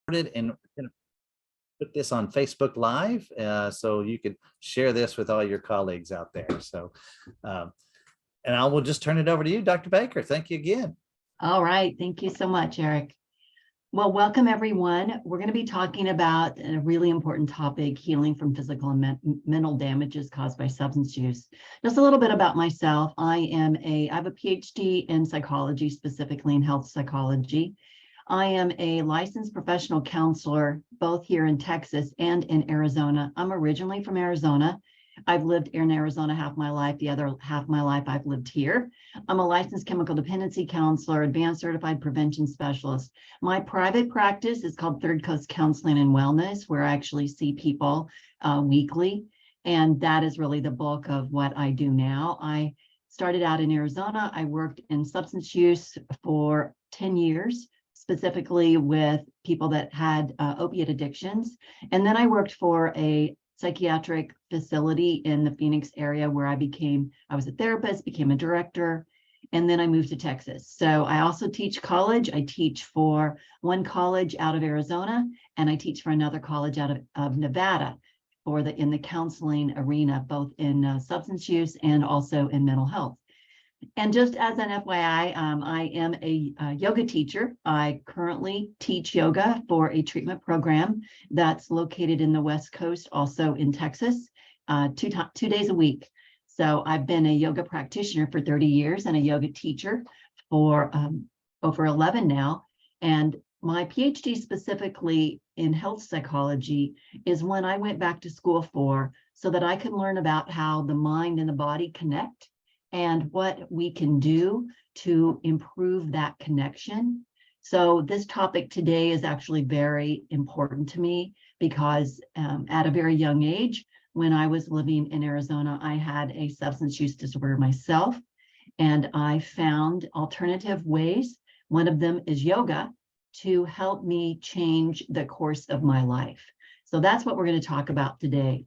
and gonna put this on Facebook Live, so you can share this with all your colleagues out there. So, and I will just turn it over to you, Dr. Baker. Thank you again. All right. Thank you so much, Eric. Well, welcome everyone. We're going to be talking about a really important topic, healing from physical and mental damages caused by substance use. Just a little bit about myself. I have a PhD in psychology, specifically in health psychology. I am a licensed professional counselor, both here in Texas and in Arizona. I'm originally from Arizona. I've lived in Arizona half my life. The other half of my life I've lived here. I'm a licensed chemical dependency counselor, advanced certified prevention specialist. My private practice is called Third Coast Counseling and Wellness, where I actually see people weekly. And that is really the bulk of what I do now. I started out in Arizona. I worked in substance use for 10 years, specifically with people that had opiate addictions. And then I worked for a psychiatric facility in the Phoenix area where I was a therapist, became a director, and then I moved to Texas. So I also teach college. I teach for one college out of Arizona, and I teach for another college out of Nevada in the counseling arena, both in substance use and also in mental health. And just as an FYI, I am a yoga teacher. I currently teach yoga for a treatment program that's located in the West Coast, also in Texas, 2 days a week. So I've been a yoga practitioner for 30 years and a yoga teacher for over 11 now. And my PhD specifically in health psychology is one I went back to school for so that I could learn about how the mind and the body connect and what we can do to improve that connection. So this topic today is actually very important to me because at a very young age, when I was living in Arizona, I had a substance use disorder myself, and I found alternative ways. One of them is yoga to help me change the course of my life. So that's what we're going to talk about today.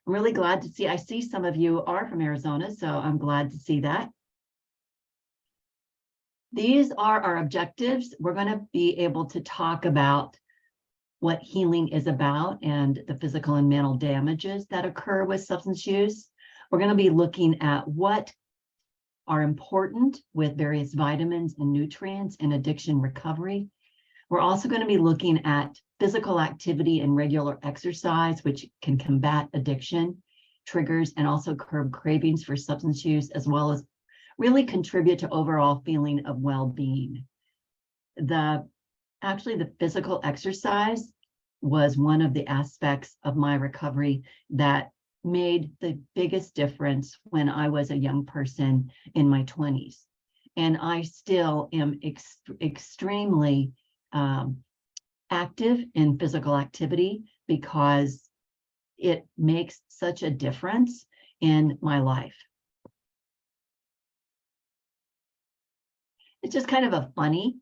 I'm really glad to see, I see some of you are from Arizona, so I'm glad to see that. These are our objectives. We're going to be able to talk about what healing is about and the physical and mental damages that occur with substance use. We're going to be looking at what are important with various vitamins and nutrients in addiction recovery. We're also going to be looking at physical activity and regular exercise, which can combat addiction triggers and also curb cravings for substance use, as well as really contribute to overall feeling of well-being. Actually, the physical exercise was one of the aspects of my recovery that made the biggest difference when I was a young person in my 20s. And I still am extremely active in physical activity because it makes such a difference in my life. It's just kind of a funny,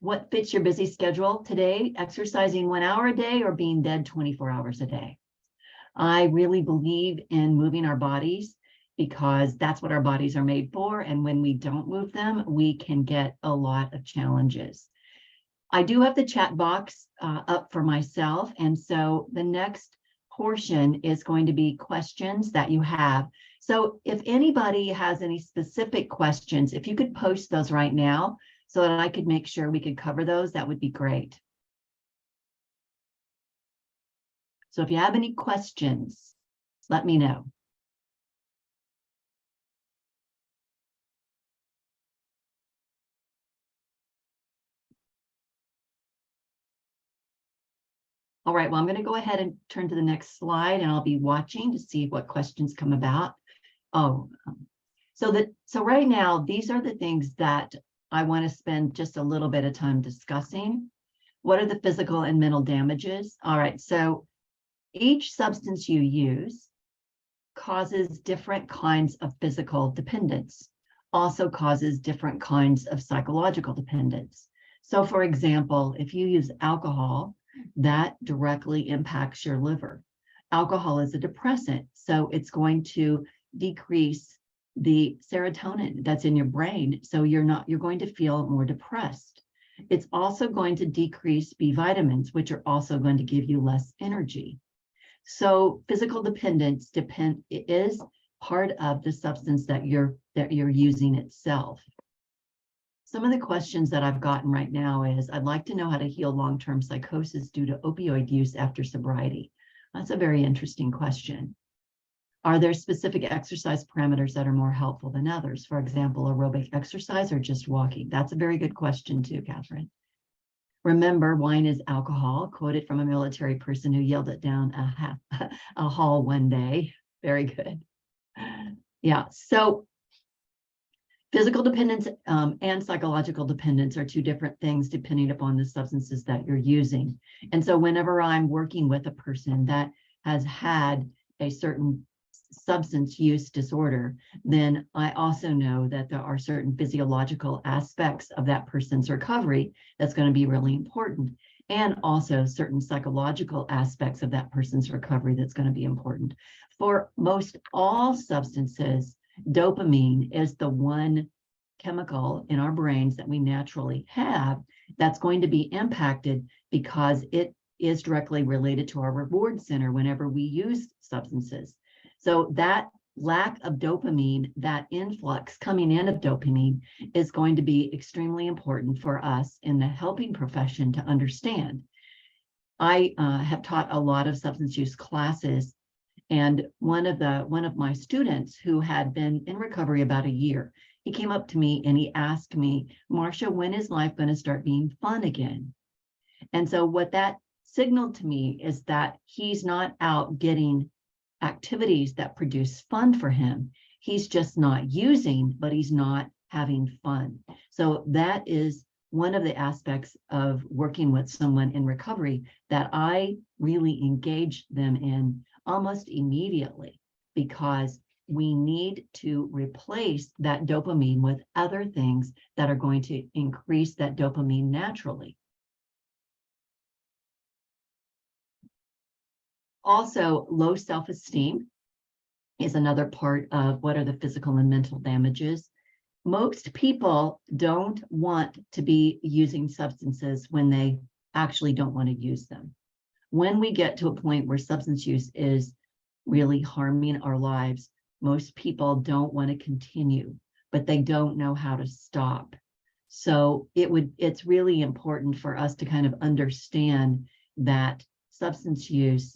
what fits your busy schedule today, exercising 1 hour a day or being dead 24 hours a day? I really believe in moving our bodies because that's what our bodies are made for. And when we don't move them, we can get a lot of challenges. I do have the chat box up for myself. And so the next portion is going to be questions that you have. So if anybody has any specific questions, if you could post those right now so that I could make sure we could cover those, that would be great. So if you have any questions, let me know. All right, well, I'm going to go ahead and turn to the next slide, and I'll be watching to see what questions come about. So right now, these are the things that I want to spend just a little bit of time discussing. What are the physical and mental damages? All right, so each substance you use causes different kinds of physical dependence, also causes different kinds of psychological dependence. So for example, if you use alcohol, that directly impacts your liver. Alcohol is a depressant, so it's going to decrease the serotonin that's in your brain. So you're going to feel more depressed. It's also going to decrease B vitamins, which are also going to give you less energy. So physical dependence is part of the substance that you're using itself. Some of the questions that I've gotten right now is, I'd like to know how to heal long-term psychosis due to opioid use after sobriety. That's a very interesting question. Are there specific exercise parameters that are more helpful than others? For example, aerobic exercise or just walking? That's a very good question too, Catherine. Remember, wine is alcohol, quoted from a military person who yelled it down a hall one day. Very good. Yeah, so physical dependence and psychological dependence are two different things depending upon the substances that you're using. And so whenever I'm working with a person that has had a certain substance use disorder, then I also know that there are certain physiological aspects of that person's recovery that's going to be really important, and also certain psychological aspects of that person's recovery that's going to be important. For most all substances, dopamine is the one chemical in our brains that we naturally have that's going to be impacted because it is directly related to our reward center whenever we use substances. So that lack of dopamine, that influx coming in of dopamine, is going to be extremely important for us in the helping profession to understand. I have taught a lot of substance use classes, and one of my students who had been in recovery about a year, he came up to me and he asked me, Marcia, when is life going to start being fun again? And so what that signaled to me is that he's not out getting activities that produce fun for him. He's just not using, but he's not having fun. So that is one of the aspects of working with someone in recovery that I really engage them in almost immediately, because we need to replace that dopamine with other things that are going to increase that dopamine naturally. Also, low self-esteem is another part of what are the physical and mental damages. Most people don't want to be using substances when they actually don't want to use them. When we get to a point where substance use is really harming our lives, most people don't want to continue, but they don't know how to stop. So it's really important for us to kind of understand that substance use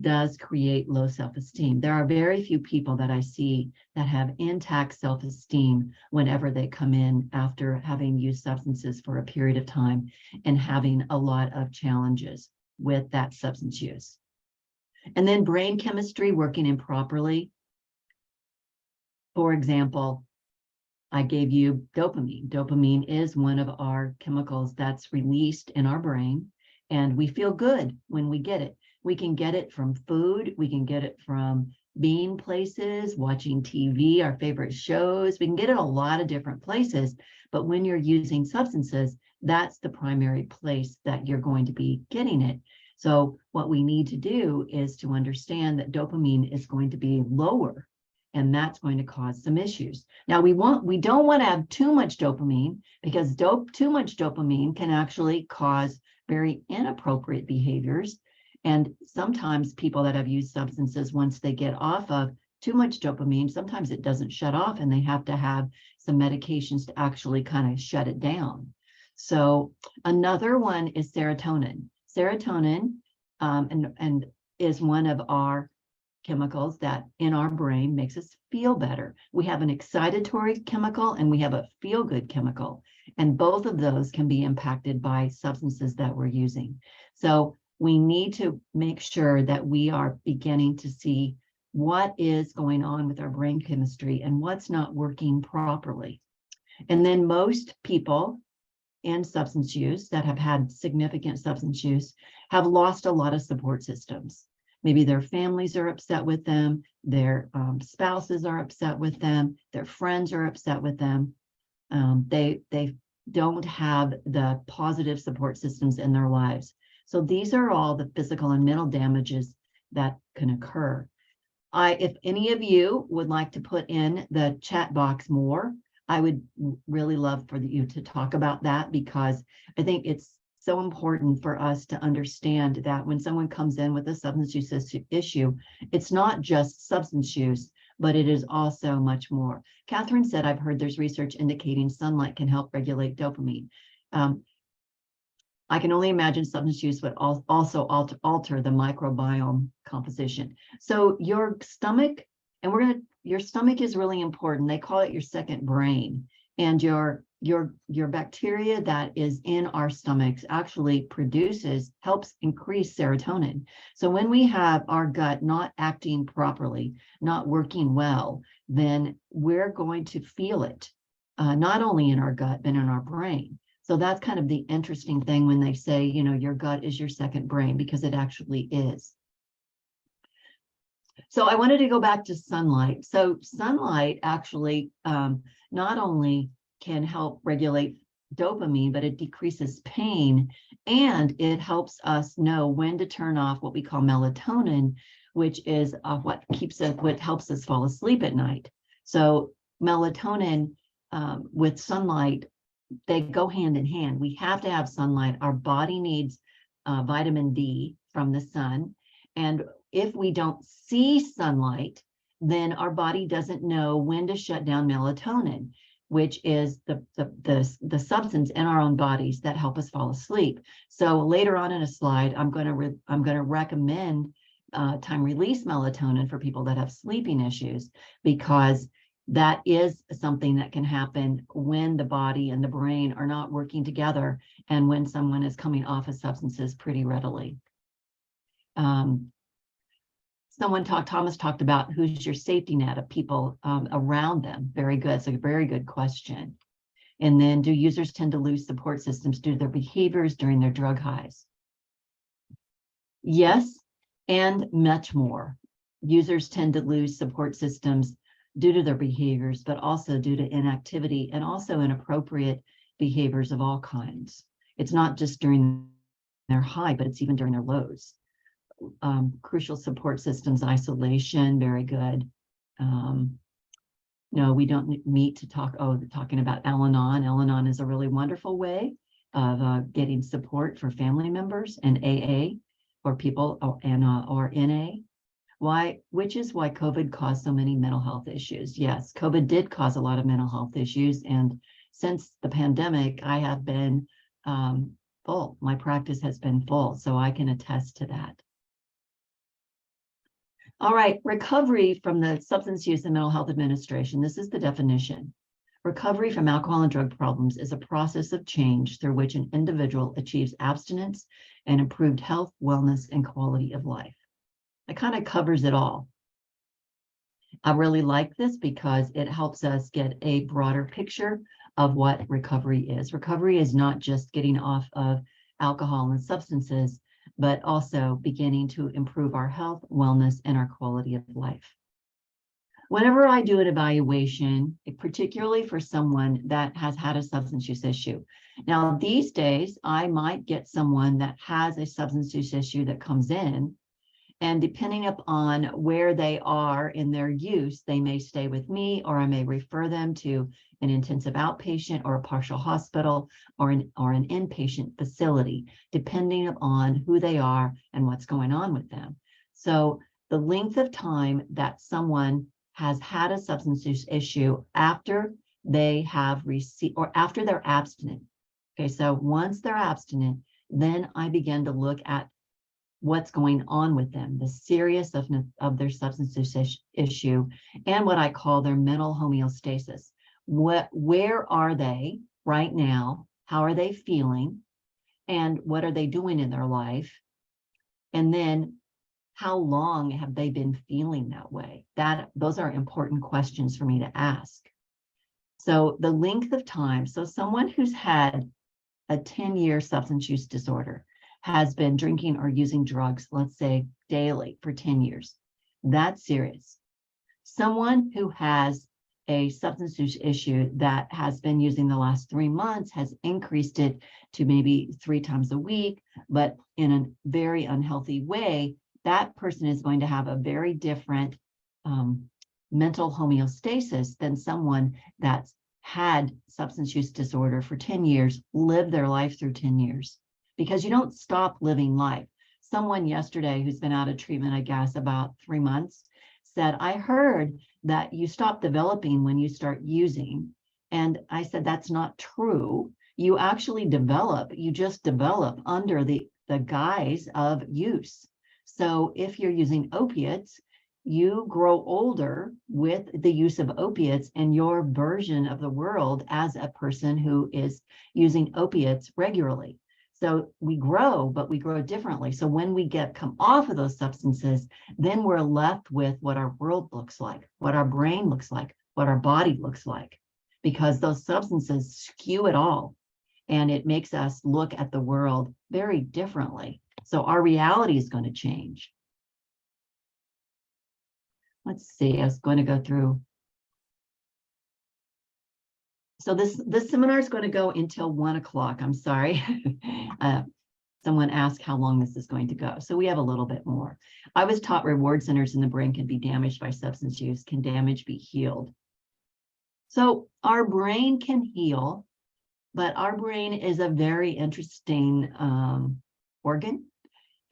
does create low self-esteem. There are very few people that I see that have intact self-esteem whenever they come in after having used substances for a period of time and having a lot of challenges with that substance use. And then brain chemistry working improperly. For example, I gave you dopamine. Dopamine is one of our chemicals that's released in our brain, and we feel good when we get it. We can get it from food. We can get it from being places, watching TV, our favorite shows. We can get it a lot of different places. But when you're using substances, that's the primary place that you're going to be getting it. So what we need to do is to understand that dopamine is going to be lower, and that's going to cause some issues. Now, we don't want to have too much dopamine, because too much dopamine can actually cause very inappropriate behaviors. And sometimes people that have used substances, once they get off of too much dopamine, sometimes it doesn't shut off, and they have to have some medications to actually kind of shut it down. So another one is serotonin. Serotonin and is one of our chemicals that in our brain makes us feel better. We have an excitatory chemical and we have a feel-good chemical, and both of those can be impacted by substances that we're using. So we need to make sure that we are beginning to see what is going on with our brain chemistry and what's not working properly. And then most people in substance use that have had significant substance use have lost a lot of support systems. Maybe their families are upset with them, their spouses are upset with them, their friends are upset with them. They don't have the positive support systems in their lives. So these are all the physical and mental damages that can occur. If any of you would like to put in the chat box more, I would really love for you to talk about that, because I think it's so important for us to understand that when someone comes in with a substance use issue, it's not just substance use, but it is also much more. Catherine said, I've heard there's research indicating sunlight can help regulate dopamine. I can only imagine substance use would also alter the microbiome composition. So your stomach, and your stomach is really important. They call it your second brain. And your bacteria that is in our stomachs actually helps increase serotonin. So when we have our gut not acting properly, not working well, then we're going to feel it, not only in our gut, but in our brain. So that's kind of the interesting thing when they say, your gut is your second brain, because it actually is. So I wanted to go back to sunlight. So sunlight actually not only can help regulate dopamine, but it decreases pain, and it helps us know when to turn off what we call melatonin, which is what helps us fall asleep at night. So melatonin with sunlight, they go hand in hand. We have to have sunlight. Our body needs vitamin D from the sun. And if we don't see sunlight, then our body doesn't know when to shut down melatonin, which is the substance in our own bodies that help us fall asleep. So later on in a slide, I'm going to recommend time release melatonin for people that have sleeping issues, because that is something that can happen when the body and the brain are not working together, and when someone is coming off of substances pretty readily. Thomas talked about who's your safety net of people around them. Very good. It's a very good question. And then, do users tend to lose support systems due to their behaviors during their drug highs? Yes, and much more. Users tend to lose support systems due to their behaviors, but also due to inactivity and also inappropriate behaviors of all kinds. It's not just during their high, but it's even during their lows. Crucial support systems, isolation, very good. No, we don't meet to talking about Al-Anon. Al-Anon is a really wonderful way of getting support for family members, and AA or people or NA. Which is why COVID caused so many mental health issues. Yes, COVID did cause a lot of mental health issues. And since the pandemic, I have been full. My practice has been full, so I can attest to that. All right, recovery from the Substance Use and Mental Health Administration. This is the definition. Recovery from alcohol and drug problems is a process of change through which an individual achieves abstinence and improved health, wellness, and quality of life. It kind of covers it all. I really like this because it helps us get a broader picture of what recovery is. Recovery is not just getting off of alcohol and substances, but also beginning to improve our health, wellness, and our quality of life. Whenever I do an evaluation, particularly for someone that has had a substance use issue. Now, these days, I might get someone that has a substance use issue that comes in, and depending upon where they are in their use, they may stay with me, or I may refer them to an intensive outpatient or a partial hospital or an inpatient facility, depending upon who they are and what's going on with them. So the length of time that someone has had a substance use issue after they have received, or after they're abstinent. Okay, so once they're abstinent, then I begin to look at what's going on with them, the seriousness of their substance use issue, and what I call their mental homeostasis. Where are they right now? How are they feeling? And what are they doing in their life? And then how long have they been feeling that way? Those are important questions for me to ask. So the length of time, so someone who's had a 10-year substance use disorder has been drinking or using drugs, let's say daily for 10 years. That's serious. Someone who has a substance use issue that has been using the last 3 months has increased it to maybe 3 times a week, but in a very unhealthy way, that person is going to have a very different mental homeostasis than someone that's had substance use disorder for 10 years live their life through 10 years, because you don't stop living life. Someone yesterday who's been out of treatment, I guess, about 3 months, said, I heard that you stop developing when you start using. And I said, that's not true. You actually develop, you just develop under the guise of use. So if you're using opiates, you grow older with the use of opiates and your version of the world as a person who is using opiates regularly. So we grow, but we grow differently. So when we come off of those substances, then we're left with what our world looks like, what our brain looks like, what our body looks like, because those substances skew it all. And it makes us look at the world very differently. So our reality is going to change. Let's see, I was going to go through. So this seminar is going to go until 1 o'clock. I'm sorry. Someone asked how long this is going to go. So we have a little bit more. I was taught reward centers in the brain can be damaged by substance use. Can damage be healed? So our brain can heal, but our brain is a very interesting organ.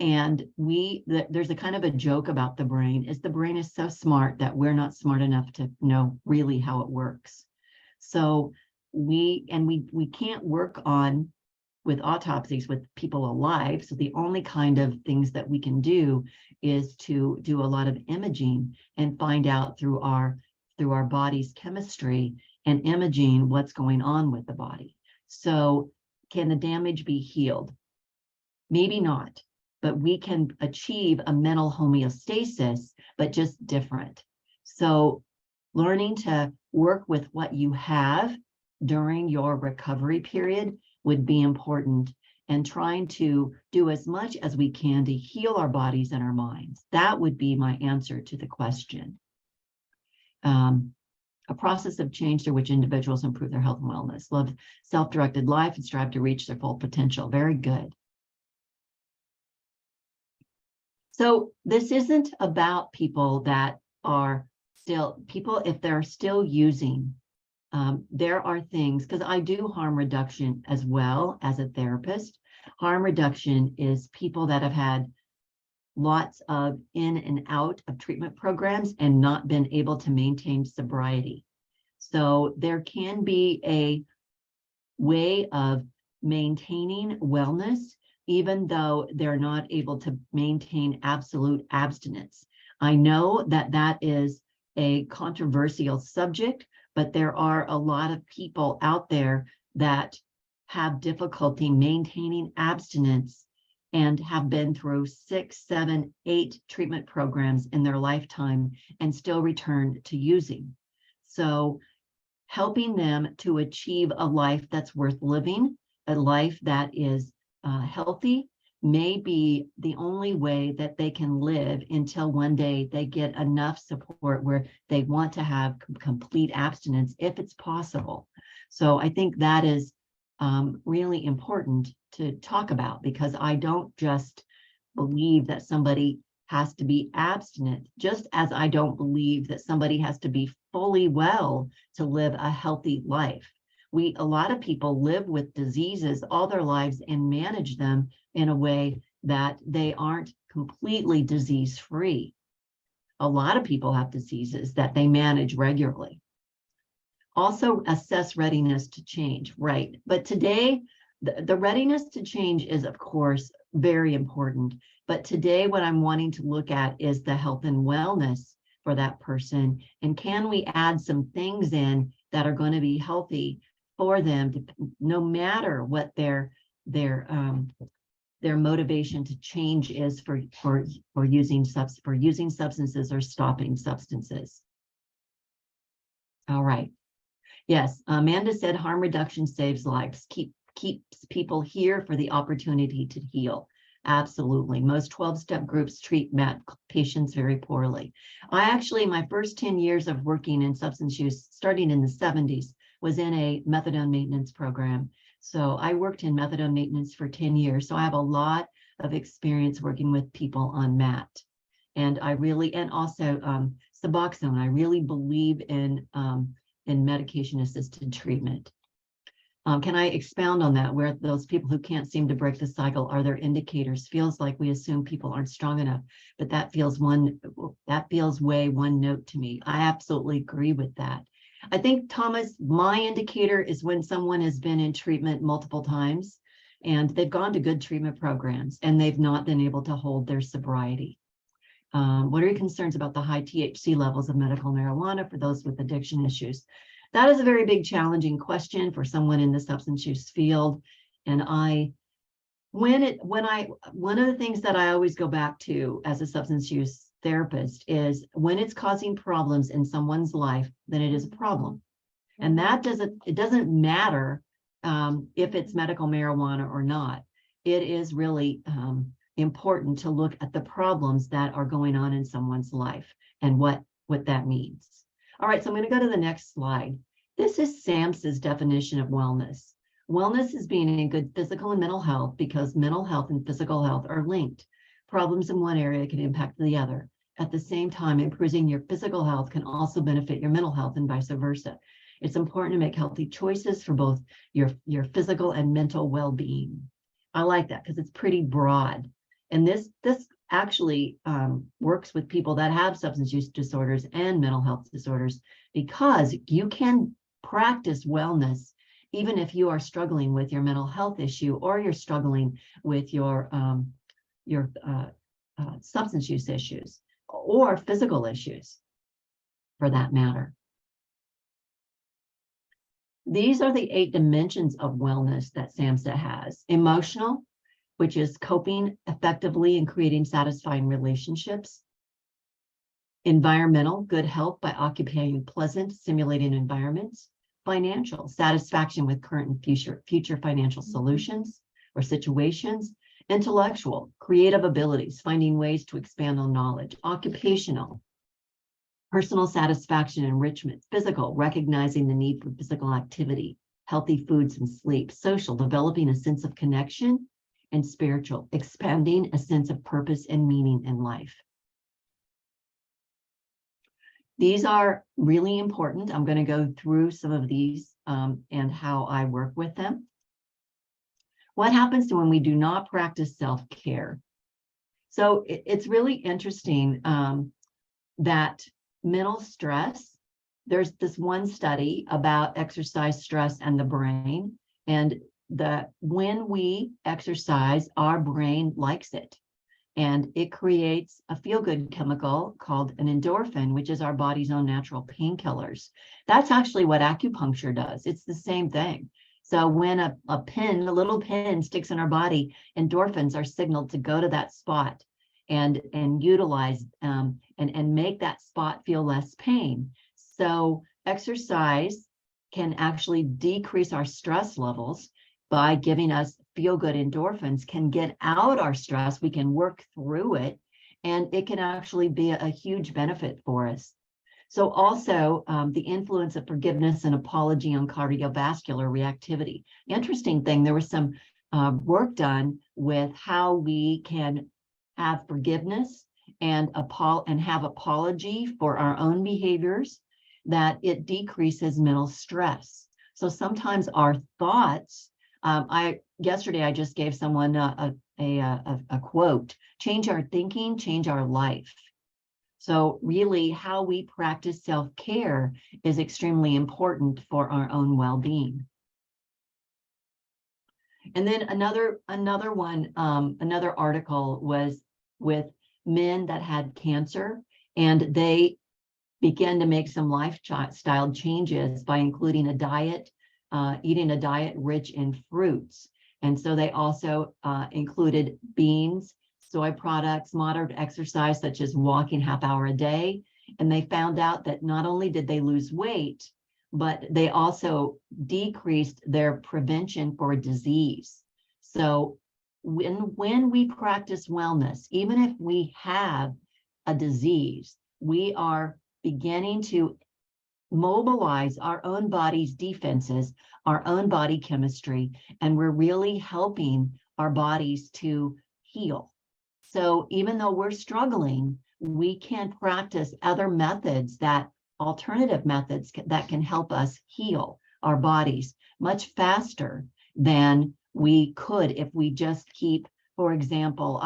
And there's a kind of a joke about the brain is so smart that we're not smart enough to know really how it works. So we can't work with autopsies with people alive. So the only kind of things that we can do is to do a lot of imaging and find out through our body's chemistry and imaging what's going on with the body. So can the damage be healed? Maybe not, but we can achieve a mental homeostasis, but just different. So learning to work with what you have during your recovery period would be important, and trying to do as much as we can to heal our bodies and our minds. That would be my answer to the question. A process of change through which individuals improve their health and wellness, live self-directed life, and strive to reach their full potential. Very good. So this isn't about people that are if they're still using. There are things, because I do harm reduction as well as a therapist. Harm reduction is people that have had lots of in and out of treatment programs and not been able to maintain sobriety. So there can be a way of maintaining wellness, even though they're not able to maintain absolute abstinence. I know that that is a controversial subject, but there are a lot of people out there that have difficulty maintaining abstinence and have been through 6, 7, 8 treatment programs in their lifetime and still return to using. So helping them to achieve a life that's worth living, a life that is healthy, may be the only way that they can live until one day they get enough support where they want to have complete abstinence, if it's possible. So I think that is really important to talk about, because I don't just believe that somebody has to be abstinent, just as I don't believe that somebody has to be fully well to live a healthy life. A lot of people live with diseases all their lives and manage them in a way that they aren't completely disease-free. A lot of people have diseases that they manage regularly. Also, assess readiness to change, right? But today, the readiness to change is, of course, very important. But today, what I'm wanting to look at is the health and wellness for that person. And can we add some things in that are going to be healthy for them, no matter what their motivation to change is for using substances or stopping substances. All right. Yes, Amanda said harm reduction saves lives. Keeps people here for the opportunity to heal. Absolutely. Most 12-step groups treat MAT patients very poorly. My first 10 years of working in substance use, starting in the 70s, was in a methadone maintenance program. So I worked in methadone maintenance for 10 years. So I have a lot of experience working with people on MAT. And also Suboxone. I really believe in in medication-assisted treatment. Can I expound on that? Where those people who can't seem to break the cycle, are there indicators? Feels like we assume people aren't strong enough, but that feels way one note to me. I absolutely agree with that. I think, Thomas, my indicator is when someone has been in treatment multiple times and they've gone to good treatment programs and they've not been able to hold their sobriety. What are your concerns about the high THC levels of medical marijuana for those with addiction issues? That is a very big, challenging question for someone in the substance use field. And one of the things that I always go back to as a substance use therapist is when it's causing problems in someone's life, then it is a problem. And it doesn't matter if it's medical marijuana or not. It is really important to look at the problems that are going on in someone's life and what that means. All right, so I'm going to go to the next slide. This is SAMHSA's definition of wellness. Wellness is being in good physical and mental health because mental health and physical health are linked. Problems in one area can impact the other. At the same time, improving your physical health can also benefit your mental health and vice versa. It's important to make healthy choices for both your physical and mental well-being. I like that because it's pretty broad. And this actually works with people that have substance use disorders and mental health disorders, because you can practice wellness even if you are struggling with your mental health issue or you're struggling with your substance use issues or physical issues for that matter. These are the 8 dimensions of wellness that SAMHSA has. Emotional, which is coping effectively and creating satisfying relationships. Environmental, good health by occupying pleasant, stimulating environments. Financial, satisfaction with current and future financial solutions or situations. Intellectual, creative abilities, finding ways to expand on knowledge. Occupational, personal satisfaction, enrichment. Physical, recognizing the need for physical activity, healthy foods and sleep. Social, developing a sense of connection. And spiritual, expanding a sense of purpose and meaning in life. These are really important. I'm going to go through some of these and how I work with them. What happens when we do not practice self-care? So it's really interesting that mental stress, there's this one study about exercise stress and the brain, and when we exercise, our brain likes it. And it creates a feel-good chemical called an endorphin, which is our body's own natural painkillers. That's actually what acupuncture does. It's the same thing. So when a little pin sticks in our body, endorphins are signaled to go to that spot and utilize and make that spot feel less pain. So exercise can actually decrease our stress levels by giving us feel-good endorphins, can get out our stress, we can work through it, and it can actually be a huge benefit for us. So also the influence of forgiveness and apology on cardiovascular reactivity. Interesting thing, there was some work done with how we can have forgiveness and have apology for our own behaviors, that it decreases mental stress. So sometimes our thoughts, yesterday I just gave someone a quote: change our thinking, change our life. So really how we practice self-care is extremely important for our own well-being. And then another article was with men that had cancer, and they began to make some lifestyle changes by including a diet, eating a diet rich in fruits. And so they also included beans, soy products, moderate exercise, such as walking half hour a day. And they found out that not only did they lose weight, but they also decreased their prevention for disease. So when we practice wellness, even if we have a disease, we are beginning to mobilize our own body's defenses, our own body chemistry, and we're really helping our bodies to heal. So even though we're struggling, we can practice other methods that alternative methods that can help us heal our bodies much faster than we could if we just keep, for example,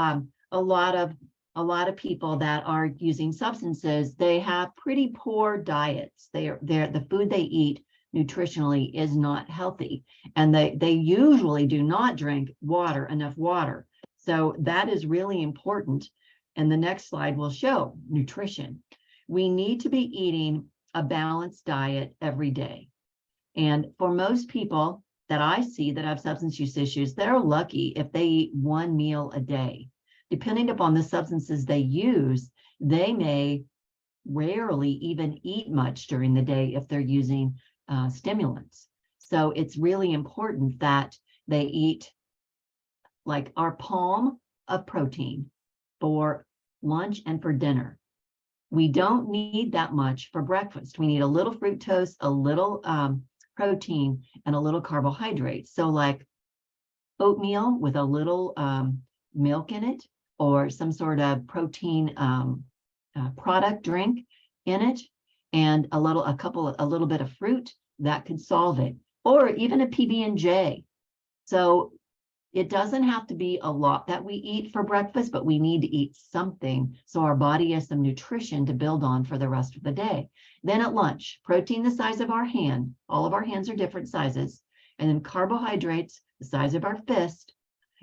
a lot of people that are using substances, they have pretty poor diets. The food they eat nutritionally is not healthy, and they usually do not drink enough water. So that is really important. And the next slide will show nutrition. We need to be eating a balanced diet every day. And for most people that I see that have substance use issues, they're lucky if they eat one meal a day. Depending upon the substances they use, they may rarely even eat much during the day if they're using stimulants. So it's really important that they eat like our palm of protein for lunch and for dinner. We don't need that much for breakfast. We need a little fructose, a little protein, and a little carbohydrate. So like oatmeal with a little milk in it, or some sort of protein product drink in it, and a little bit of fruit, that could solve it. Or even a PB&J. So it doesn't have to be a lot that we eat for breakfast, but we need to eat something so our body has some nutrition to build on for the rest of the day. Then at lunch, protein the size of our hand. All of our hands are different sizes. And then carbohydrates the size of our fist,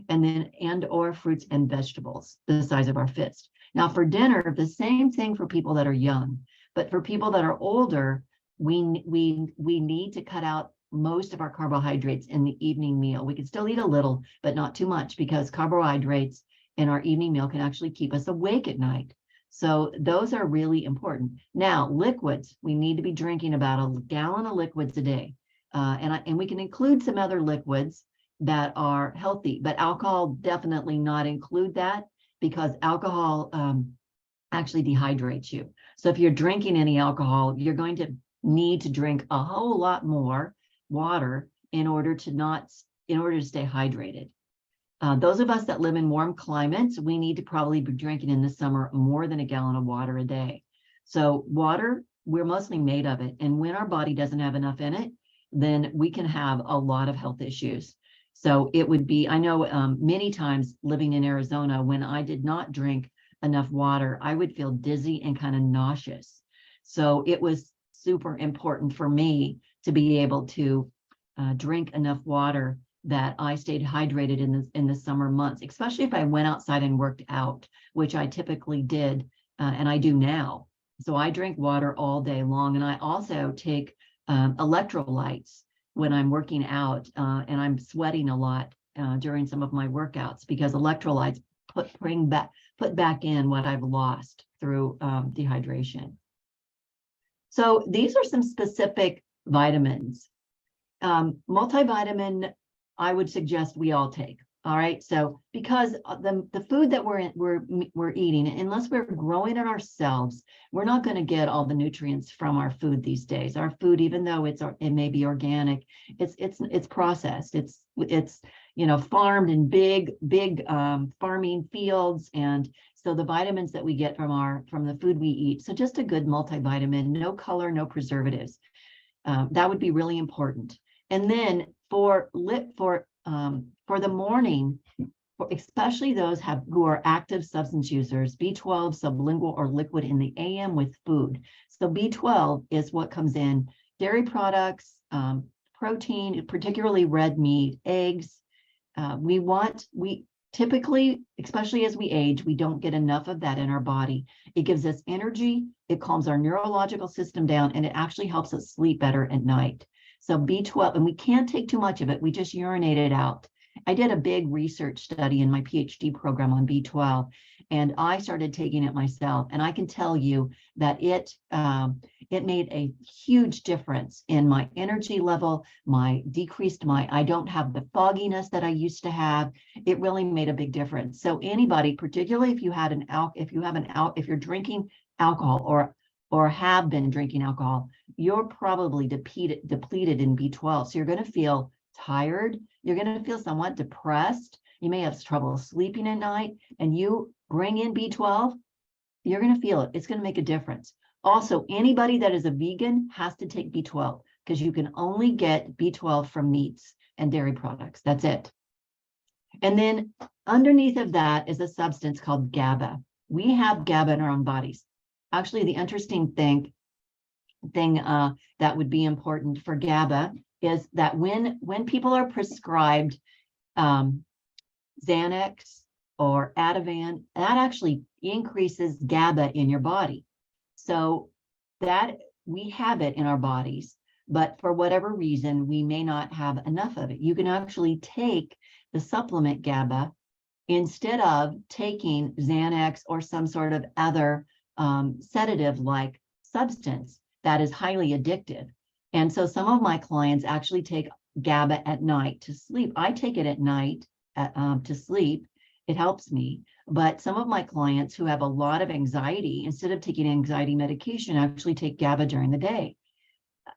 and then or fruits and vegetables the size of our fist. Now for dinner, the same thing for people that are young, but for people that are older, we need to cut out most of our carbohydrates in the evening meal. We can still eat a little, but not too much, because carbohydrates in our evening meal can actually keep us awake at night. So those are really important. Now, liquids, we need to be drinking about a gallon of liquids a day. And we can include some other liquids that are healthy, but alcohol definitely not include that, because alcohol actually dehydrates you. So if you're drinking any alcohol, you're going to need to drink a whole lot more water in order to stay hydrated. Those of us that live in warm climates, we need to probably be drinking in the summer more than a gallon of water a day. So water, we're mostly made of it. And when our body doesn't have enough in it, then we can have a lot of health issues. So it would be, I know many times living in Arizona, when I did not drink enough water, I would feel dizzy and kind of nauseous. So it was super important for me to be able to drink enough water that I stayed hydrated in the summer months, especially if I went outside and worked out, which I typically did, and I do now. So I drink water all day long, and I also take electrolytes when I'm working out, and I'm sweating a lot during some of my workouts, because electrolytes put back in what I've lost through dehydration. So these are some specific vitamins. Multivitamin, I would suggest we all take. All right. So because the food that we're eating, unless we're growing it ourselves, we're not going to get all the nutrients from our food these days. Our food, even though it may be organic, it's processed. It's farmed in big farming fields, and so the vitamins that we get from the food we eat. So just a good multivitamin, no color, no preservatives. That would be really important. And then for the morning, especially those who are active substance users, B12 sublingual or liquid in the AM with food. So B12 is what comes in dairy products, protein, particularly red meat, eggs. We typically, especially as we age, we don't get enough of that in our body. It gives us energy, it calms our neurological system down, and it actually helps us sleep better at night. So B12, and we can't take too much of it, we just urinate it out. I did a big research study in my PhD program on B12, and I started taking it myself. And I can tell you that it made a huge difference in my energy level, I don't have the fogginess that I used to have. It really made a big difference. So anybody, particularly if you're drinking alcohol or have been drinking alcohol, you're probably depleted in B12. So you're going to feel tired. You're going to feel somewhat depressed. You may have trouble sleeping at night, and you bring in B12, you're going to feel it. It's going to make a difference. Also, anybody that is a vegan has to take B12 because you can only get B12 from meats and dairy products. That's it. And then underneath of that is a substance called GABA. We have GABA in our own bodies. Actually, the interesting thing that would be important for GABA is that when people are prescribed Xanax or Ativan, that actually increases GABA in your body. So that we have it in our bodies, but for whatever reason, we may not have enough of it. You can actually take the supplement GABA instead of taking Xanax or some sort of other sedative-like substance that is highly addictive. And so some of my clients actually take GABA at night to sleep. I take it at night to sleep. It helps me. But some of my clients who have a lot of anxiety, instead of taking anxiety medication, actually take GABA during the day.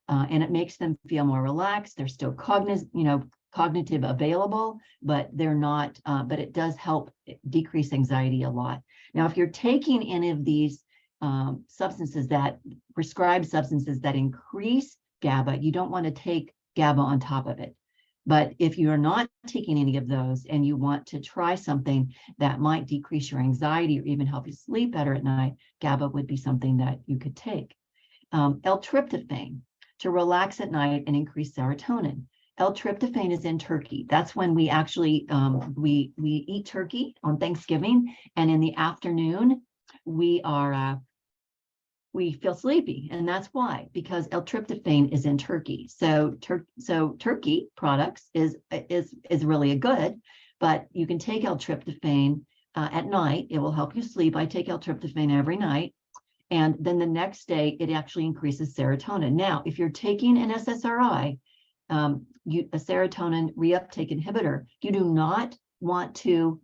And it makes them feel more relaxed. They're still cognitive available, but they're not, but it does help decrease anxiety a lot. Now, if you're taking any of these prescribed substances that increase GABA, you don't want to take GABA on top of it. But if you're not taking any of those and you want to try something that might decrease your anxiety or even help you sleep better at night, GABA would be something that you could take. L-tryptophan to relax at night and increase serotonin. L-tryptophan is in turkey. That's when we actually we eat turkey on Thanksgiving, and in the afternoon we feel sleepy, and that's why, because L-tryptophan is in turkey. So turkey products is really good, but you can take L-tryptophan at night. It will help you sleep. I take L-tryptophan every night, and then the next day it actually increases serotonin. Now, if you're taking an SSRI, a serotonin reuptake inhibitor, you do not want to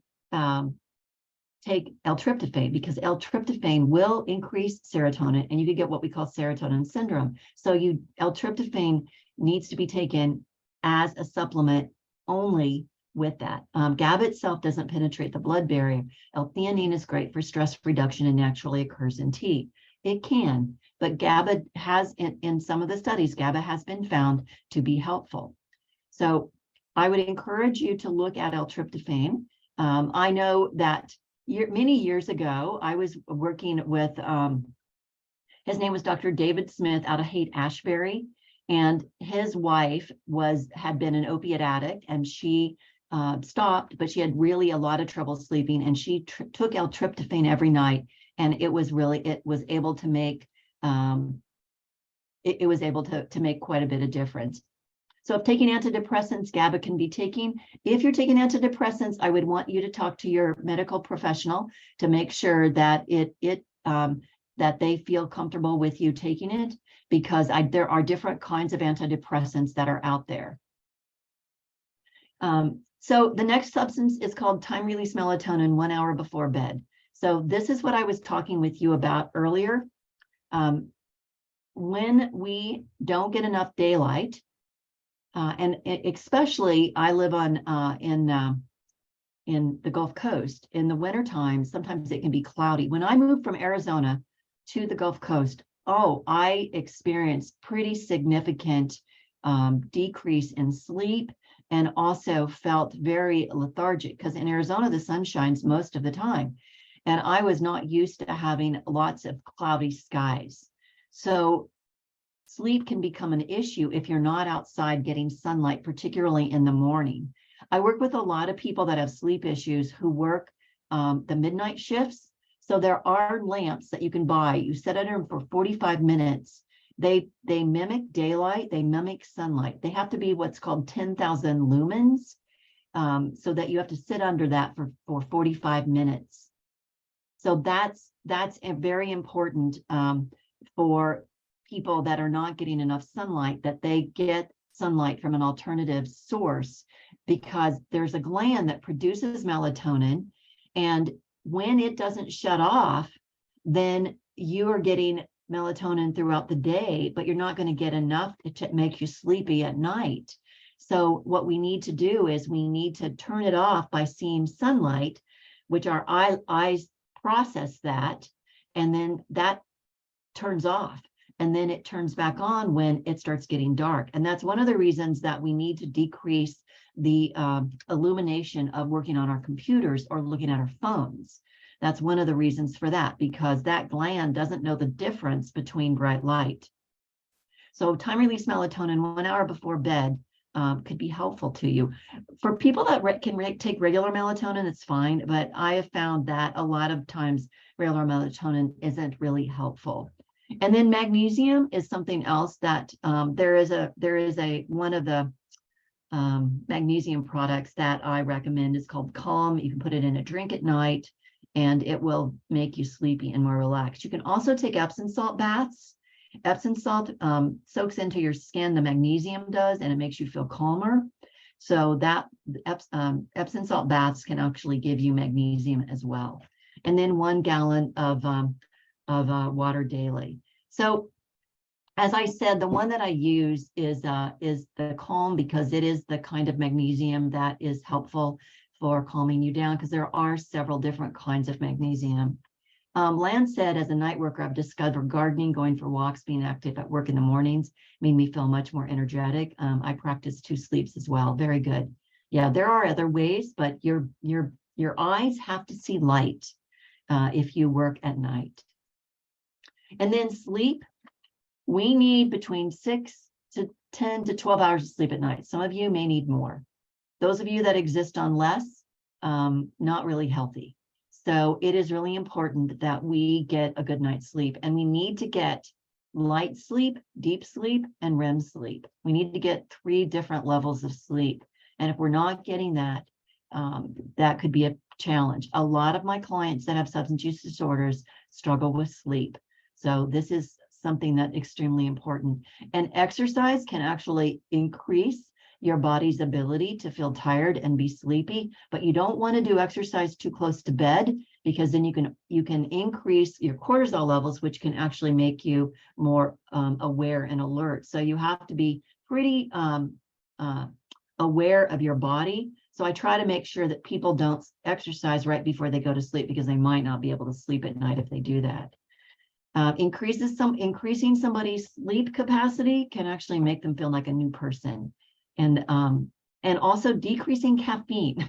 take L-tryptophan, because L-tryptophan will increase serotonin and you could get what we call serotonin syndrome. So L-tryptophan needs to be taken as a supplement only with that. GABA itself doesn't penetrate the blood barrier. L-theanine is great for stress reduction and naturally occurs in tea. It can, but GABA has, in some of the studies, GABA has been found to be helpful. So I would encourage you to look at L-tryptophan. I know that many years ago, I was working with, his name was Dr. David Smith out of Haight-Ashbury, and his wife had been an opiate addict, and she stopped, but she had really a lot of trouble sleeping, and she took L-tryptophan every night, and it was able to make make quite a bit of difference. So if taking antidepressants, GABA can be taken. If you're taking antidepressants, I would want you to talk to your medical professional to make sure that that they feel comfortable with you taking it, because there are different kinds of antidepressants that are out there. So the next substance is called time-release melatonin 1 hour before bed. So this is what I was talking with you about earlier. When we don't get enough daylight, and especially I live in the Gulf Coast. In the wintertime, sometimes it can be cloudy. When I moved from Arizona to the Gulf Coast, I experienced pretty significant decrease in sleep, and also felt very lethargic, because in Arizona, the sun shines most of the time. And I was not used to having lots of cloudy skies. So sleep can become an issue if you're not outside getting sunlight, particularly in the morning. I work with a lot of people that have sleep issues who work the midnight shifts. So there are lamps that you can buy. You set it in for 45 minutes. They mimic daylight, they mimic sunlight. They have to be what's called 10,000 lumens, so that you have to sit under that for 45 minutes. So that's very important for people that are not getting enough sunlight, that they get sunlight from an alternative source, because there's a gland that produces melatonin, and when it doesn't shut off, then you are getting melatonin throughout the day, but you're not going to get enough to make you sleepy at night. So what we need to do is we need to turn it off by seeing sunlight, which our eyes process that, and then that turns off, and then it turns back on when it starts getting dark. And that's one of the reasons that we need to decrease the illumination of working on our computers or looking at our phones. That's one of the reasons for that, because that gland doesn't know the difference between bright light. So time-release melatonin 1 hour before bed could be helpful to you. For people that can take regular melatonin, it's fine, but I have found that a lot of times regular melatonin isn't really helpful. And then magnesium is something else that there is one of the magnesium products that I recommend is called Calm. You can put it in a drink at night and it will make you sleepy and more relaxed. You can also take Epsom salt baths. Epsom salt soaks into your skin, the magnesium does, and it makes you feel calmer. So that Epsom salt baths can actually give you magnesium as well. And then 1 gallon of water daily. So as I said, the one that I use is the Calm, because it is the kind of magnesium that is helpful for calming you down, because there are several different kinds of magnesium. Lance said, as a night worker, I've discovered gardening, going for walks, being active at work in the mornings made me feel much more energetic. I practice 2 sleeps as well. Very good. Yeah, there are other ways, but your eyes have to see light if you work at night. And then sleep. We need between 6 to 10 to 12 hours of sleep at night. Some of you may need more. Those of you that exist on less, not really healthy. So it is really important that we get a good night's sleep, and we need to get light sleep, deep sleep, and REM sleep. We need to get 3 different levels of sleep. And if we're not getting that, that could be a challenge. A lot of my clients that have substance use disorders struggle with sleep. So this is something that's extremely important. And exercise can actually increase your body's ability to feel tired and be sleepy, but you don't want to do exercise too close to bed, because then you can increase your cortisol levels, which can actually make you more aware and alert. So you have to be pretty aware of your body. So I try to make sure that people don't exercise right before they go to sleep, because they might not be able to sleep at night if they do that. Increasing somebody's sleep capacity can actually make them feel like a new person. And also decreasing caffeine.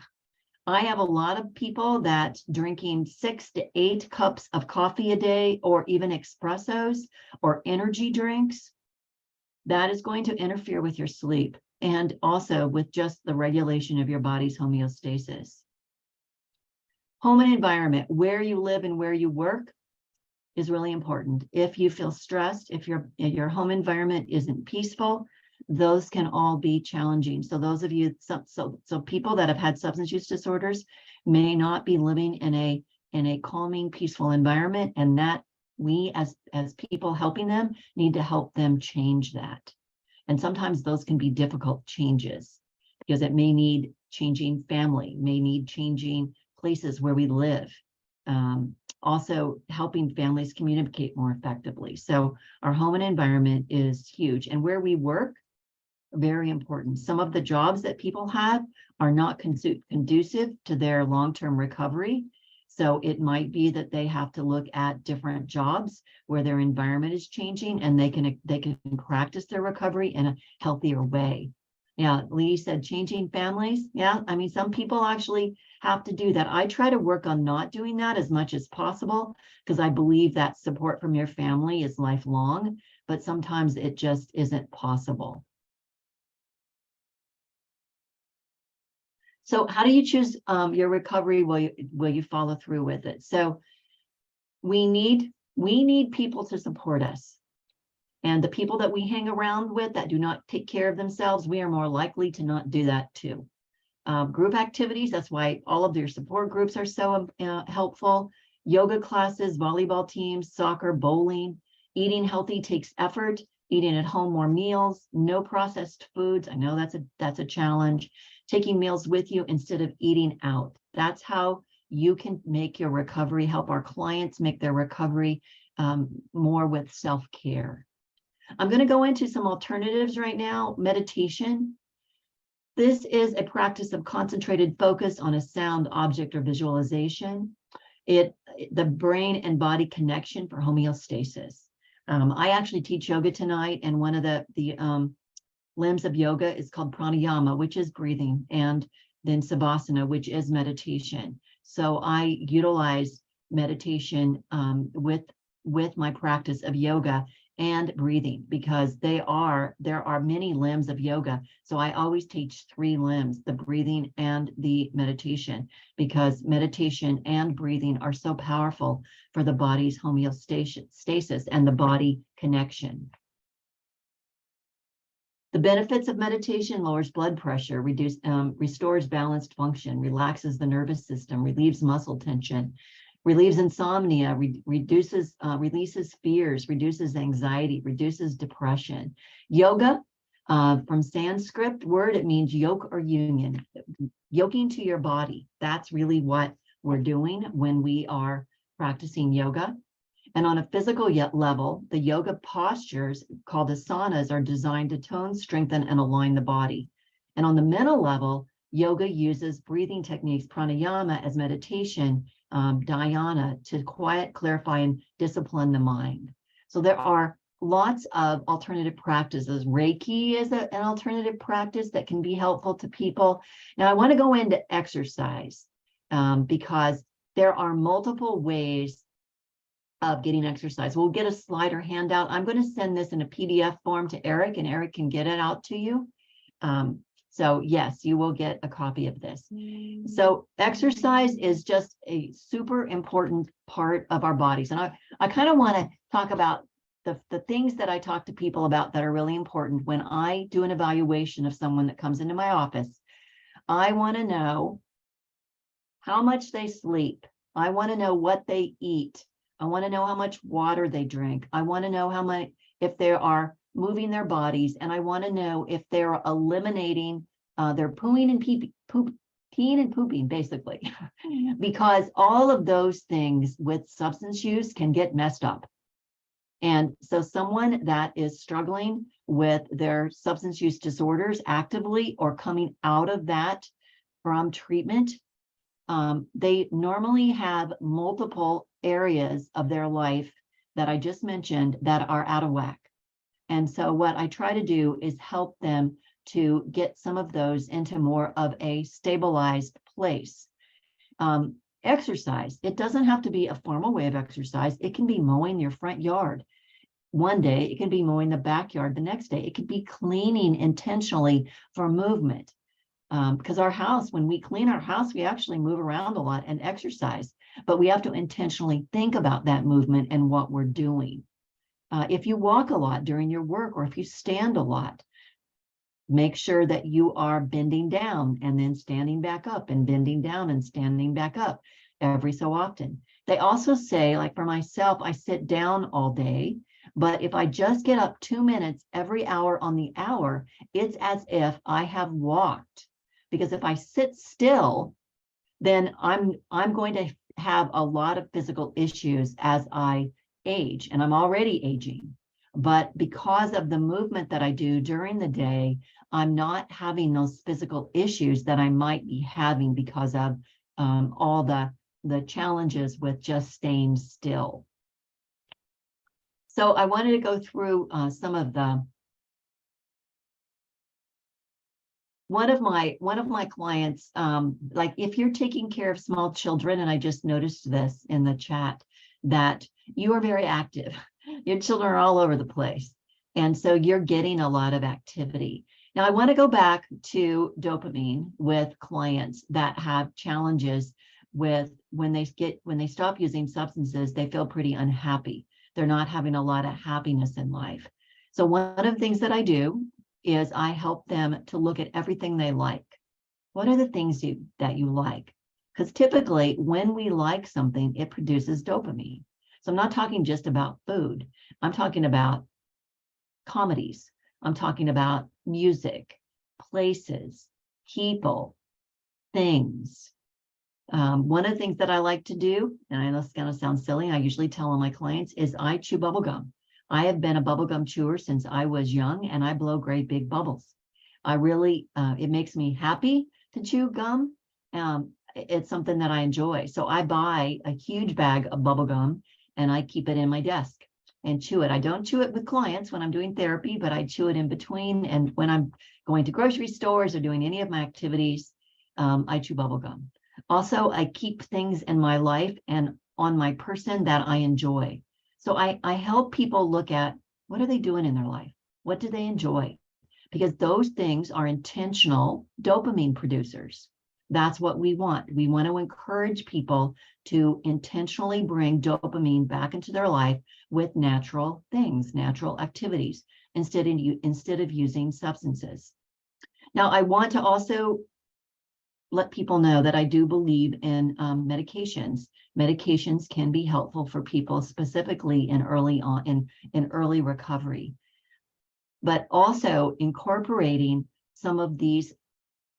I have a lot of people that drinking 6 to 8 cups of coffee a day, or even espressos or energy drinks, that is going to interfere with your sleep, and also with just the regulation of your body's homeostasis. Home and environment, where you live and where you work, is really important. If you feel stressed, if your home environment isn't peaceful, those can all be challenging. So those of you, so people that have had substance use disorders may not be living in a calming, peaceful environment, and that we as people helping them need to help them change that. And sometimes those can be difficult changes, because it may need changing family, may need changing places where we live. Also helping families communicate more effectively. So our home and environment is huge, and where we work, very important. Some of the jobs that people have are not conducive to their long-term recovery. So it might be that they have to look at different jobs where their environment is changing, and they can practice their recovery in a healthier way. Yeah, Lee said changing families. Yeah, I mean, some people actually have to do that. I try to work on not doing that as much as possible, because I believe that support from your family is lifelong, but sometimes it just isn't possible. So how do you choose your recovery? Will you follow through with it? So we need people to support us. And the people that we hang around with that do not take care of themselves, we are more likely to not do that too. Group activities, that's why all of your support groups are so helpful. Yoga classes, volleyball teams, soccer, bowling. Eating healthy takes effort. Eating at home more meals, no processed foods. I know that's a challenge. Taking meals with you instead of eating out. That's how you can make your recovery, help our clients make their recovery more with self-care. I'm going to go into some alternatives right now. Meditation. This is a practice of concentrated focus on a sound, object, or visualization. The brain and body connection for homeostasis. I actually teach yoga tonight, and one of the limbs of yoga is called pranayama, which is breathing, and then savasana, which is meditation. So I utilize meditation with my practice of yoga and breathing, because there are many limbs of yoga. So I always teach 3 limbs, the breathing and the meditation, because meditation and breathing are so powerful for the body's homeostasis and the body connection. The benefits of meditation: lowers blood pressure, restores balanced function, relaxes the nervous system, relieves muscle tension, relieves insomnia, releases fears, reduces anxiety, reduces depression. Yoga, from Sanskrit word, it means yoke or union, yoking to your body. That's really what we're doing when we are practicing yoga. And on a physical level, the yoga postures called asanas are designed to tone, strengthen, and align the body. And on the mental level, yoga uses breathing techniques, pranayama as meditation, dhyana to quiet, clarify, and discipline the mind. So there are lots of alternative practices. Reiki is an alternative practice that can be helpful to people. Now I want to go into exercise because there are multiple ways of getting exercise. We'll get a slide or handout. I'm going to send this in a PDF form to Eric, and Eric can get it out to you. So yes, you will get a copy of this. So exercise is just a super important part of our bodies. And I kind of want to talk about the things that I talk to people about that are really important when I do an evaluation of someone that comes into my office. I want to know how much they sleep. I want to know what they eat. I want to know how much water they drink. I want to know how much, if they are moving their bodies, and I want to know if they're eliminating their peeing and pooping, basically, because all of those things with substance use can get messed up. And so someone that is struggling with their substance use disorders actively or coming out of that from treatment, they normally have multiple areas of their life that I just mentioned that are out of whack. And so what I try to do is help them to get some of those into more of a stabilized place. Exercise, it doesn't have to be a formal way of exercise. It can be mowing your front yard. One day, it can be mowing the backyard. The next day, it could be cleaning intentionally for movement. Because our house, when we clean our house, we actually move around a lot and exercise, but we have to intentionally think about that movement and what we're doing. If you walk a lot during your work, or if you stand a lot, make sure that you are bending down and then standing back up, and bending down and standing back up every so often. They also say, like for myself, I sit down all day, but if I just get up 2 minutes every hour on the hour, it's as if I have walked. Because if I sit still, then I'm going to have a lot of physical issues as I age, and I'm already aging. But because of the movement that I do during the day, I'm not having those physical issues that I might be having because of all the challenges with just staying still. So I wanted to go through some of the one of my clients, like if you're taking care of small children, and I just noticed this in the chat, that you are very active. Your children are all over the place. And so you're getting a lot of activity. Now I want to go back to dopamine with clients that have challenges with when they stop using substances, they feel pretty unhappy. They're not having a lot of happiness in life. So one of the things that I do is I help them to look at everything they like. What are the things that you like? Because typically when we like something, it produces dopamine. So I'm not talking just about food. I'm talking about comedies. I'm talking about music, places, people, things. One of the things that I like to do, and I know it's going to sound silly, I usually tell all my clients, is I chew bubble gum. I have been a bubblegum chewer since I was young, and I blow great big bubbles. I really, it makes me happy to chew gum. It's something that I enjoy. So I buy a huge bag of bubble gum and I keep it in my desk. and chew it. I don't chew it with clients when I'm doing therapy, but I chew it in between. And when I'm going to grocery stores or doing any of my activities, I chew bubble gum. Also, I keep things in my life and on my person that I enjoy. So I help people look at what are they doing in their life? What do they enjoy? Because those things are intentional dopamine producers. That's what we want. We want to encourage people to intentionally bring dopamine back into their life with natural things, natural activities, instead of using substances. Now, I want to also let people know that I do believe in medications. Medications can be helpful for people, specifically in early recovery, but also incorporating some of these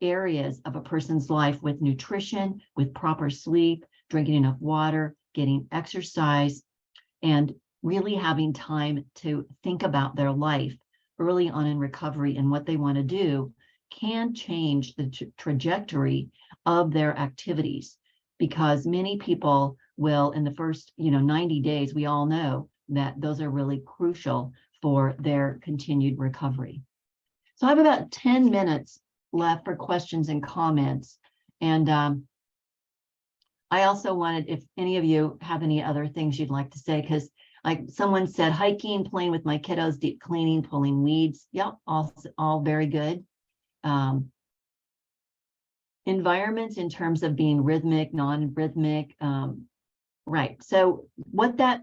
areas of a person's life with nutrition, with proper sleep, drinking enough water, getting exercise, and really having time to think about their life early on in recovery and what they want to do can change the trajectory of their activities. Because many people will, in the first 90 days, we all know that those are really crucial for their continued recovery. So I have about 10 minutes left for questions and comments. And I also wanted, if any of you have any other things you'd like to say, because like someone said, hiking, playing with my kiddos, deep cleaning, pulling weeds. Yep, all very good. Environments in terms of being rhythmic, non-rhythmic. Right. So the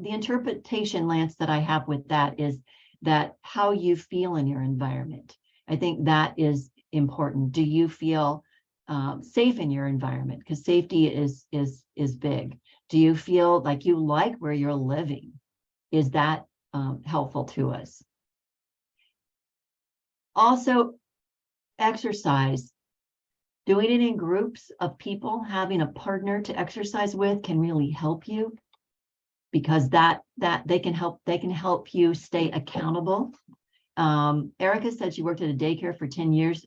interpretation, Lance, that I have with that is that how you feel in your environment. I think that is important. Do you feel safe in your environment? Because safety is big. Do you feel like you like where you're living? Is that helpful to us? Also, exercise. Doing it in groups of people, having a partner to exercise with can really help you, because that they can help you stay accountable. Erica said she worked at a daycare for 10 years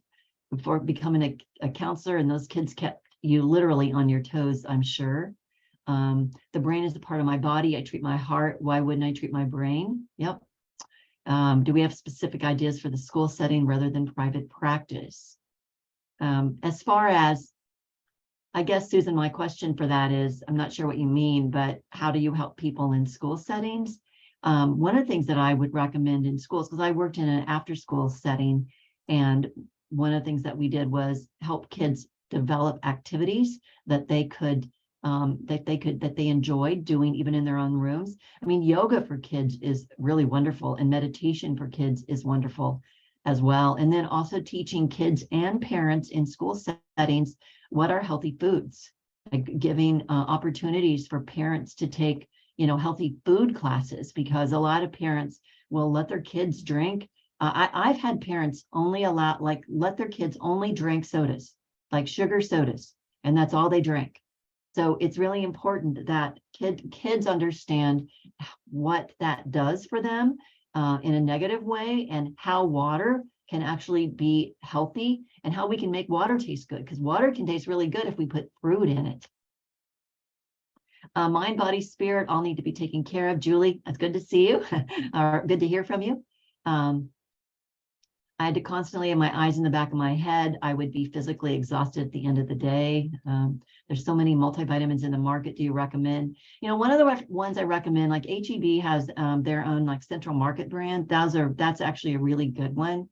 before becoming a counselor, and those kids kept you literally on your toes, I'm sure. The brain is a part of my body. I treat my heart. Why wouldn't I treat my brain? Yep. Do we have specific ideas for the school setting rather than private practice? As far as, I guess, Susan, my question for that is, I'm not sure what you mean, but how do you help people in school settings? One of the things that I would recommend in schools, because I worked in an after-school setting, and one of the things that we did was help kids develop activities that they enjoyed doing even in their own rooms. I mean, yoga for kids is really wonderful, and meditation for kids is wonderful as well. And then also teaching kids and parents in school settings what are healthy foods, like giving opportunities for parents to take, healthy food classes, because a lot of parents will let their kids drink. I've had parents let their kids only drink sodas, like sugar sodas, and that's all they drink. So it's really important that kids understand what that does for them in a negative way, and how water can actually be healthy, and how we can make water taste good, because water can taste really good if we put fruit in it. Mind, body, spirit all need to be taken care of. Julie, it's good to see you, or good to hear from you. I had to constantly have my eyes in the back of my head. I would be physically exhausted at the end of the day. There's so many multivitamins in the market. Do you recommend? One of the ones I recommend, like HEB has their own like Central Market brand. That's actually a really good one.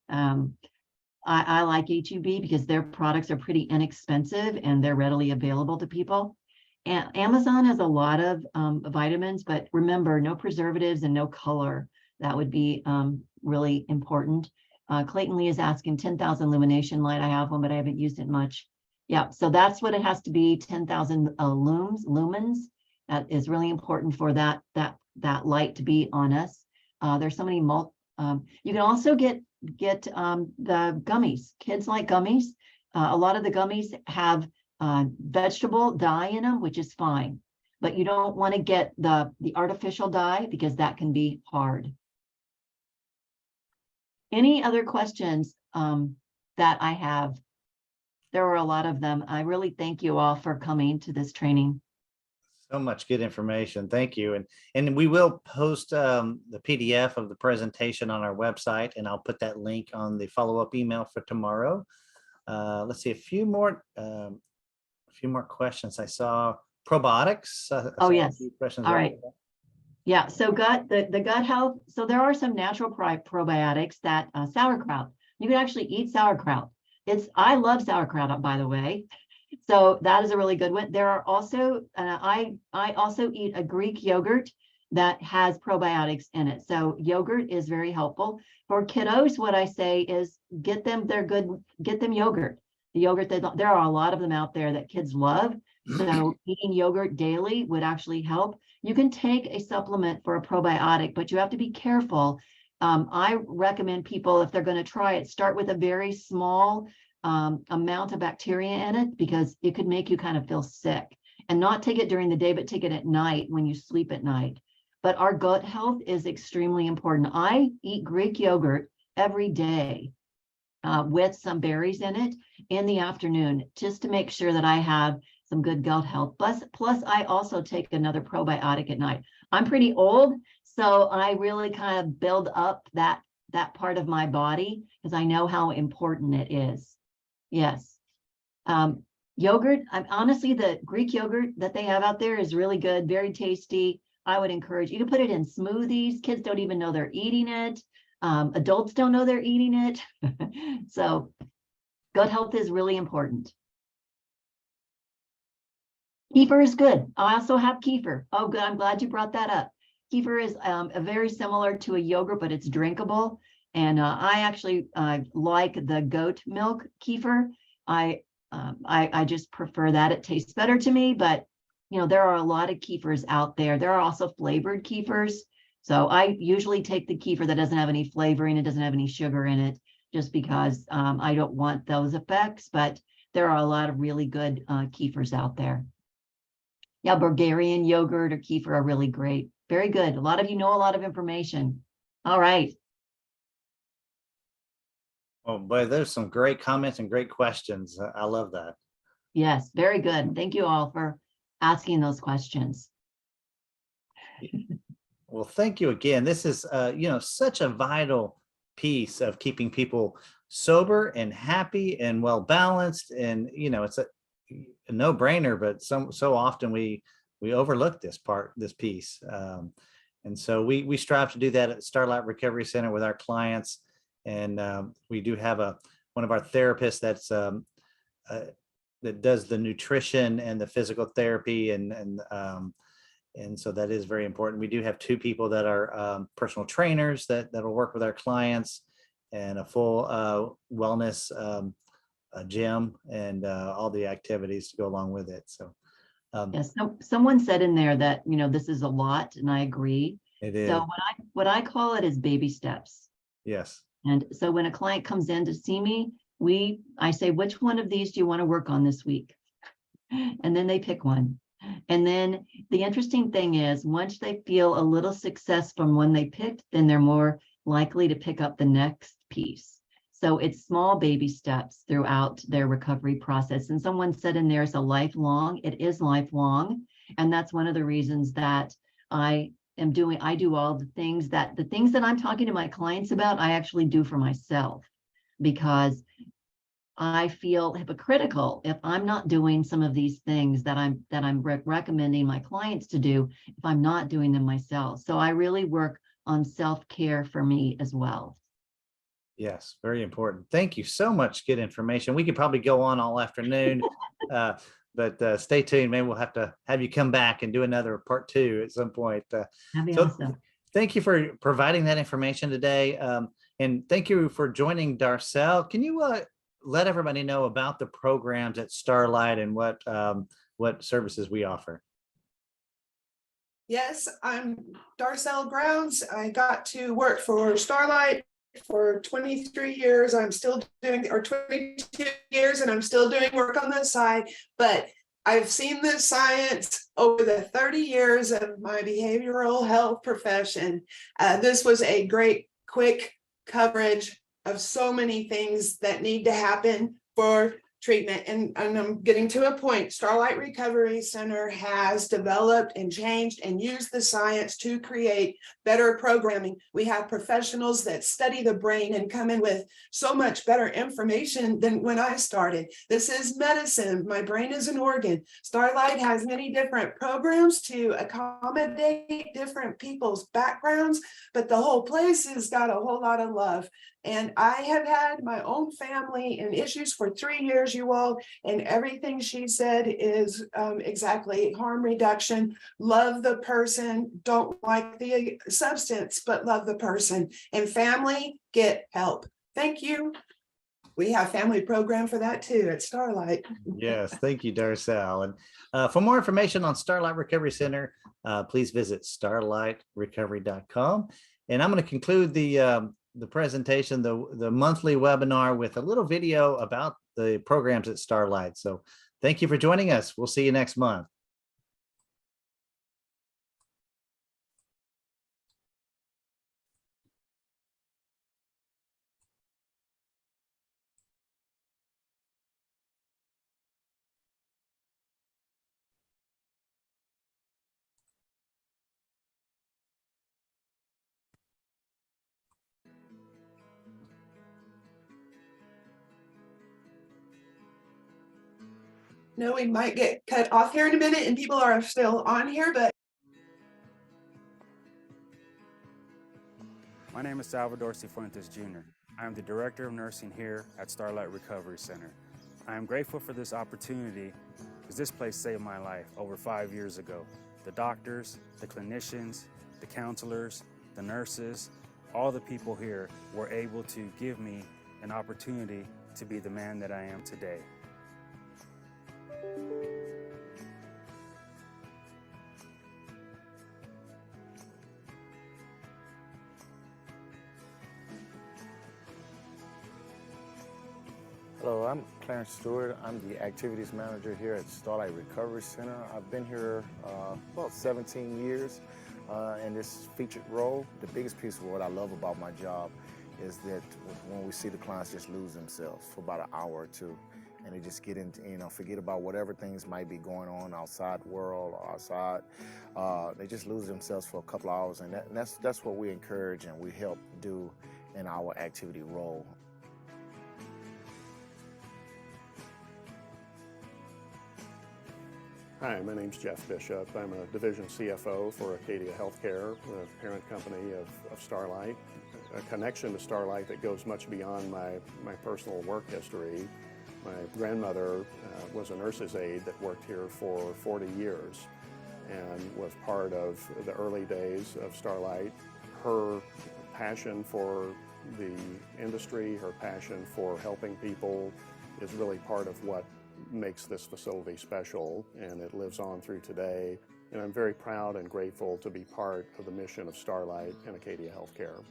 I like HEB because their products are pretty inexpensive and they're readily available to people. And Amazon has a lot of vitamins, but remember, no preservatives and no color. That would be really important. Clayton Lee is asking 10,000 illumination light. I have one, but I haven't used it much. Yeah, so that's what it has to be, 10,000 lumens. That is really important for that light to be on us. There's so many you can also get the gummies. Kids like gummies. A lot of the gummies have vegetable dye in them, which is fine, but you don't want to get the artificial dye, because that can be hard. Any other questions that I have? There were a lot of them. I really thank you all for coming to this training. So much good information. Thank you. And we will post the PDF of the presentation on our website, and I'll put that link on the follow-up email for tomorrow. Let's see, a few more questions. I saw probiotics. I Oh, saw a yes. few questions All about right. that. Yeah, so the gut health. So there are some natural probiotics that sauerkraut. You can actually eat sauerkraut. I love sauerkraut, by the way. So that is a really good one. There are also I also eat a Greek yogurt that has probiotics in it. So yogurt is very helpful for kiddos. What I say is get them yogurt. The yogurt there are a lot of them out there that kids love. So eating yogurt daily would actually help. You can take a supplement for a probiotic, but you have to be careful. I recommend people, if they're going to try it, start with a very small amount of bacteria in it, because it could make you kind of feel sick, and not take it during the day, but take it at night when you sleep at night. But our gut health is extremely important. I eat Greek yogurt every day with some berries in it in the afternoon, just to make sure that I have some good gut health. Plus, I also take another probiotic at night. I'm pretty old, so I really kind of build up that part of my body, because I know how important it is. Yes. Yogurt, honestly, the Greek yogurt that they have out there is really good, very tasty. I would encourage you to put it in smoothies. Kids don't even know they're eating it. Adults don't know they're eating it. So gut health is really important. Kefir is good. I also have kefir. Oh, good. I'm glad you brought that up. Kefir is very similar to a yogurt, but it's drinkable. And I actually like the goat milk kefir. I just prefer that. It tastes better to me, but there are a lot of kefirs out there. There are also flavored kefirs. So I usually take the kefir that doesn't have any flavoring, it doesn't have any sugar in it, just because I don't want those effects. But there are a lot of really good kefirs out there. Yeah, Bulgarian yogurt or kefir are really great. Very good. A lot of you know a lot of information. All right. Oh boy, there's some great comments and great questions. I love that. Yes, very good. Thank you all for asking those questions. Well, thank you again. This is, such a vital piece of keeping people sober and happy and well balanced. And, it's a no-brainer, but so often we overlook this piece. And so we strive to do that at Starlight Recovery Center with our clients. And we do have one of our therapists that does the nutrition and the physical therapy, and so that is very important. We do have 2 people that are personal trainers that will work with our clients, and a full wellness gym, and all the activities to go along with it. So yes, someone said in there that this is a lot, and I agree. it is. So what I call it is baby steps. Yes. And so when a client comes in to see me, I say, which one of these do you want to work on this week? And then they pick one. And then the interesting thing is, once they feel a little success from one they picked, then they're more likely to pick up the next piece. So it's small baby steps throughout their recovery process. And someone said in there, it's lifelong. It is lifelong. And that's one of the reasons that I do all the things that I'm talking to my clients about, I actually do for myself, because I feel hypocritical if I'm not doing some of these things that I'm recommending my clients to do, if I'm not doing them myself. So I really work on self-care for me as well. Yes, very important. Thank you so much. Good information. We could probably go on all afternoon, but stay tuned. Maybe we'll have to have you come back and do another part 2 at some point. That'd be So awesome. thank you for providing that information today. And thank you for joining Darcel. Can you let everybody know about the programs at Starlight and what services we offer? Yes, I'm Darcel Grounds. I got to work for Starlight for 23 years. I'm still doing, or 22 years, and I'm still doing work on the side, but I've seen the science over the 30 years of my behavioral health profession. This was a great, quick coverage of so many things that need to happen for treatment. And I'm getting to a point. Starlight Recovery Center has developed and changed and used the science to create better programming. We have professionals that study the brain and come in with so much better information than when I started. This is medicine. My brain is an organ. Starlight has many different programs to accommodate different people's backgrounds, but the whole place has got a whole lot of love. And I have had my own family and issues for 3 years, you all, and everything she said is exactly harm reduction. Love the person, don't like the substance, but love the person. And family, get help. Thank you. We have family program for that too at Starlight. Yes, thank you, Darcel. And for more information on Starlight Recovery Center, please visit starlightrecovery.com. And I'm going to conclude the presentation, the monthly webinar, with a little video about the programs at Starlight. So thank you for joining us. We'll see you next month. No, we might get cut off here in a minute and people are still on here, but My name is Salvador Cifuentes Jr. I am the Director of Nursing here at Starlight Recovery Center. I am grateful for this opportunity because this place saved my life over 5 years ago. The doctors, the clinicians, the counselors, the nurses, all the people here were able to give me an opportunity to be the man that I am today. Hello, I'm Clarence Stewart. I'm the activities manager here at Starlight Recovery Center. I've been here about 17 years in this featured role. The biggest piece of what I love about my job is that when we see the clients just lose themselves for about an hour or two, and they just get into, forget about whatever things might be going on outside the world or outside. They just lose themselves for a couple hours, and that's what we encourage and we help do in our activity role. Hi, my name's Jeff Bishop. I'm a division CFO for Acadia Healthcare, the parent company of Starlight. A connection to Starlight that goes much beyond my personal work history. My grandmother was a nurse's aide that worked here for 40 years and was part of the early days of Starlight. Her passion for the industry, her passion for helping people is really part of what makes this facility special, and it lives on through today. And I'm very proud and grateful to be part of the mission of Starlight and Acadia Healthcare.